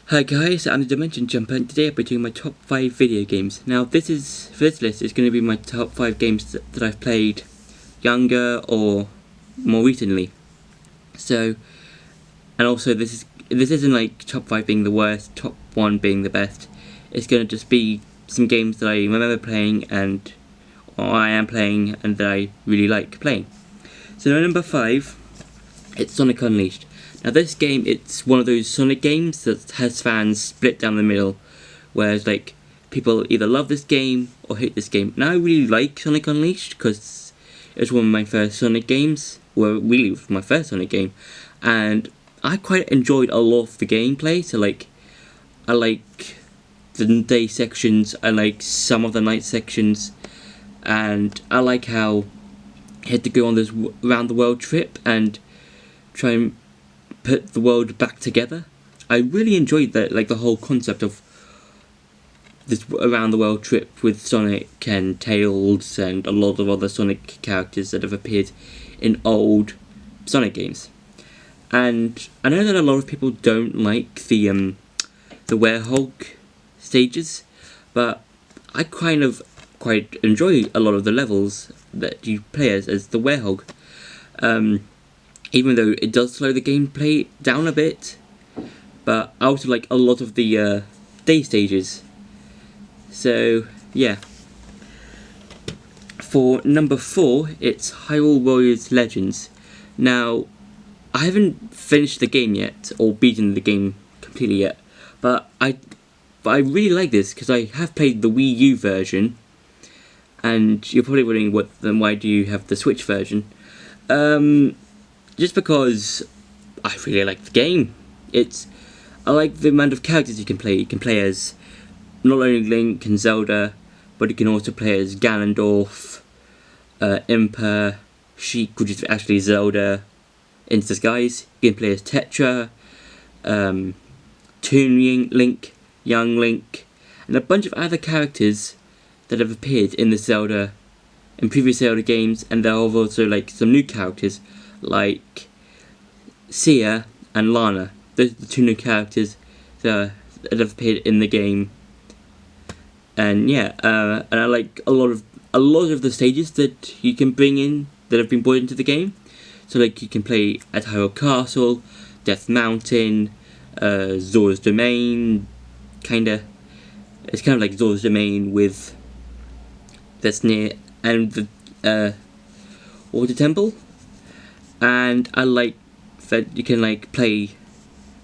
Hi guys, I'm the Dimension Jumper, and today I'll be doing my top 5 video games. Now for this list is going to be my top 5 games that I've played younger or more recently. So, and also this isn't like top 5 being the worst, top 1 being the best. It's going to just be some games that I remember playing or I am playing and that I really like playing. So number 5, it's Sonic Unleashed. Now this game, it's one of those Sonic games that has fans split down the middle, whereas like people either love this game or hate this game. And I really like Sonic Unleashed because it was one of my first Sonic games, well really it was my first Sonic game, and I quite enjoyed a lot of the gameplay. So like, I like the day sections, I like some of the night sections, and I like how I had to go on this round the world trip and try and put the world back together. I really enjoyed that, like the whole concept of this around the world trip with Sonic and Tails and a lot of other Sonic characters that have appeared in old Sonic games. And I know that a lot of people don't like the Werehog stages, but I kind of quite enjoy a lot of the levels that you play as the Werehog. Even though it does slow the gameplay down a bit, but I also like a lot of the day stages. So yeah. For number 4, it's Hyrule Warriors Legends. Now, I haven't finished the game yet, or beaten the game completely yet, but I really like this because I have played the Wii U version, and you're probably wondering why do you have the Switch version? Just because I really like the game. I like the amount of characters you can play. You can play as not only Link and Zelda, but you can also play as Ganondorf, Impa, Sheik, which is actually Zelda in disguise. You can play as Tetra, Toon Link, Young Link, and a bunch of other characters that have appeared in previous Zelda games, and there are also like some new characters like Sia and Lana. Those are the 2 new characters that have appeared in the game. And yeah, and I like a lot of the stages that you can bring in that have been brought into the game. So like you can play at Hyrule Castle, Death Mountain, Zora's Domain, it's kind of like Zora's Domain with that's near and the Water Temple. And I like that you can like play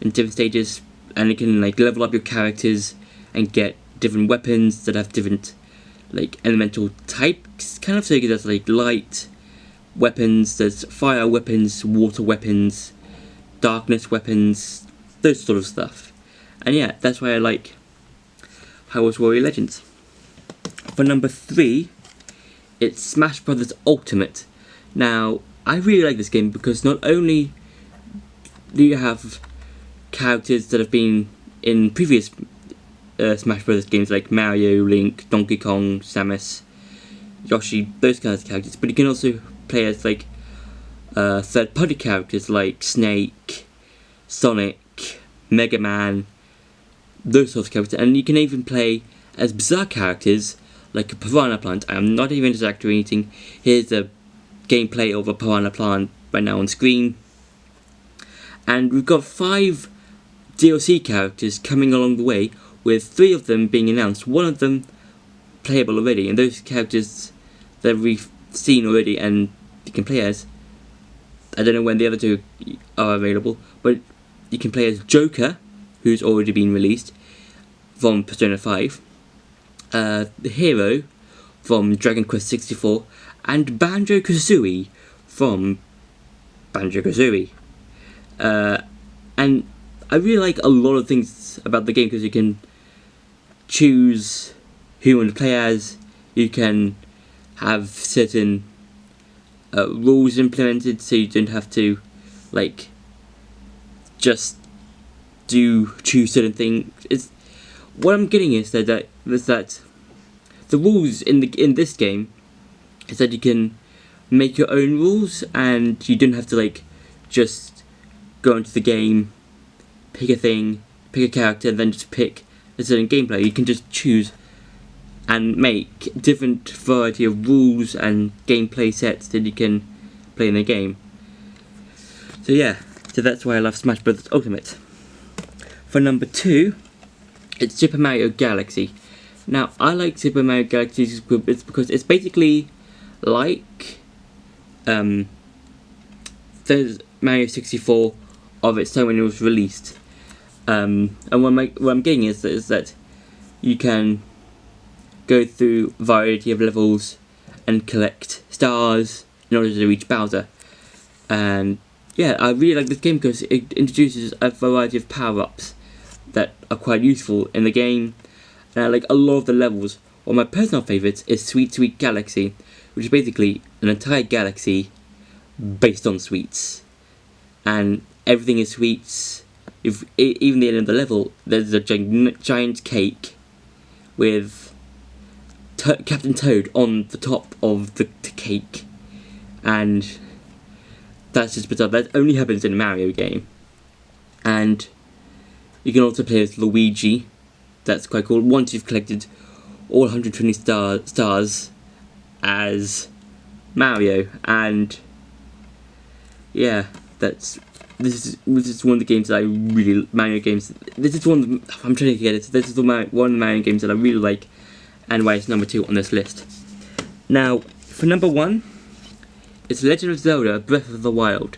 in different stages, and you can like level up your characters and get different weapons that have different like elemental types, kind of. So there's like light weapons, there's fire weapons, water weapons, darkness weapons, those sort of stuff. And yeah, that's why I like Hyrule Warriors Legends. For number 3, it's Smash Bros. Ultimate. Now, I really like this game because not only do you have characters that have been in previous Smash Bros. Games like Mario, Link, Donkey Kong, Samus, Yoshi, those kinds of characters, but you can also play as like third-party characters like Snake, Sonic, Mega Man, those sorts of characters, and you can even play as bizarre characters like a piranha plant. I am not even exaggerating. Here's a gameplay of a piranha plant right now on screen, and we've got 5 DLC characters coming along the way, with 3 of them being announced, 1 of them playable already, and those characters that we've seen already and you can play as, I don't know when the other 2 are available, but you can play as Joker, who's already been released from Persona 5, the Hero from Dragon Quest 64, and Banjo-Kazooie from Banjo-Kazooie. And I really like a lot of things about the game because you can choose who you want to play as, you can have certain rules implemented so you don't have to like just choose certain things. What I'm getting is that the rules in this game is that you can make your own rules, and you don't have to like just go into the game, pick a thing, pick a character and then just pick a certain gameplay. You can just choose and make different variety of rules and gameplay sets that you can play in the game. So yeah, so that's why I love Smash Bros. Ultimate. For number 2, it's Super Mario Galaxy. Now, I like Super Mario Galaxy it's because it's basically like there's Mario 64 of its time when it was released. And what I'm getting is that you can go through a variety of levels and collect stars in order to reach Bowser. And yeah, I really like this game because it introduces a variety of power-ups that are quite useful in the game. And I like a lot of the levels. One of my personal favourites is Sweet Sweet Galaxy, which is basically an entire galaxy based on sweets. And everything is sweets. Even the end of the level, there's a giant cake with Captain Toad on the top of the cake. And that's just bizarre. That only happens in a Mario game. And you can also play as Luigi. That's quite cool. Once you've collected all 120 stars as Mario. And yeah, this is one of the games that I really, Mario games. This is one of the, I'm trying to get it. This is one of the Mario games that I really like, and why it's number 2 on this list. Now, for number 1, it's Legend of Zelda: Breath of the Wild.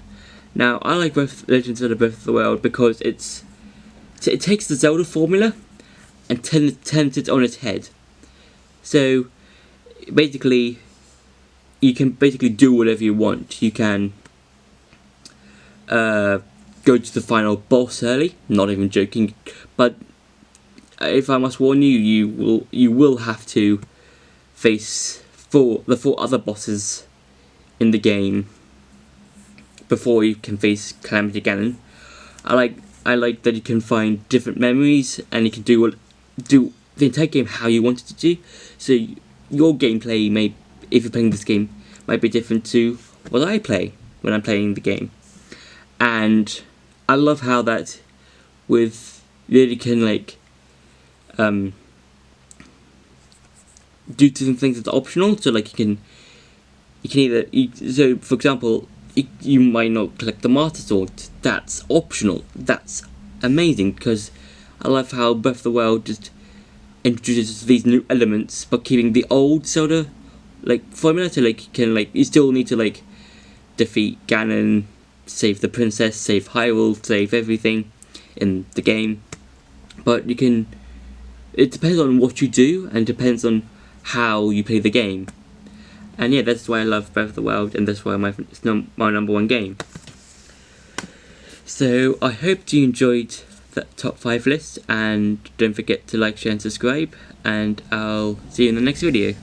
Now, I like Legend of Zelda: Breath of the Wild because it takes the Zelda formula and turns it on its head. So, basically, you can do whatever you want. You can go to the final boss early, not even joking, but if I must warn you, you will have to face the 4 other bosses in the game before you can face Calamity Ganon. I like that you can find different memories and you can do the entire game how you want it to do. So your gameplay may, if you're playing this game, might be different to what I play when I'm playing the game. And I love how that you can do some things that's optional. So like you can either so for example, you might not collect the Master Sword. That's optional. That's amazing because I love how Breath of the Wild just introduces these new elements but keeping the old Zelda formula. So you still need to defeat Ganon, save the princess, save Hyrule, save everything in the game. But it depends on what you do and depends on how you play the game. And yeah, that's why I love Breath of the Wild, and that's why it's my number 1 game. So I hope you enjoyed that top 5 list, and don't forget to like, share and subscribe, and I'll see you in the next video.